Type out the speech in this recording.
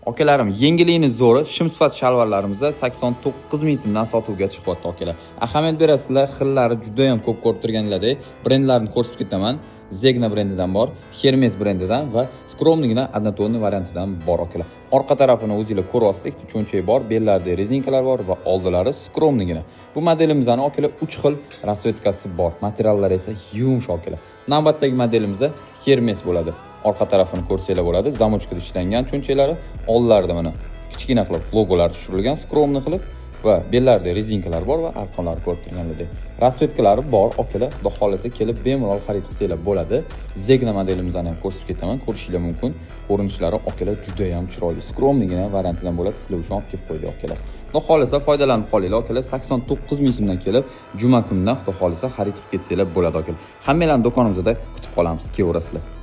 Akalarim, yengilligini zo'ri, shim sifat shalvarlarimizda 89 ming so'mdan sotuvga chiqyapti akalar. Ahamiyat berasizlar, xillari juda ham ko'p ko'rib turganinglardek, brendlarni ko'rsatib ketaman. Zegna brendidan bor, Hermes brendidan va skromnigina однотонный variantidan bor akalar. Orqa tarafini o'zingizlar ko'ryapsizlar, cho'nchak bor, bellarda rezinkalar bor va oldilari skromnigina. Bu modelimizning akalar 3 xil rasvetkasi bor. Materiallari esa yumshoq akalar. Navbatdagi modelimizda Hermes bo'ladi. Orqa tarafini ko'rsanglar bo'ladi. Zamochkada ishlangan cho'nchaklari, oldlarida mana kichkina qilib logolar tushirilgan, skromni qilib va bellarda rezinkalar bor va arqonlari ko'rib turganlaridek. Rasvetkalari bor, akalar. Xudo xolasa kelib bemalol xarid qilsanglar bo'ladi. Zegna modelimizni ham ko'rsatib ketaman, ko'rishingiz mumkin. Ko'rinishlari akalar juda ham chiroyli. Skromnigina variantidan bo'ladi. Sizlar uchun olib kelib qo'ydik akalar. Xudo xolasa foydalanib qolinglar akalar. 89 ming so'mdan kelib, juma kunidan xudo xolasa xarid qilib ketsanglar bo'ladi akalar. Hammalarni do'konimizda kutib qolamiz. Kelaverasizlar.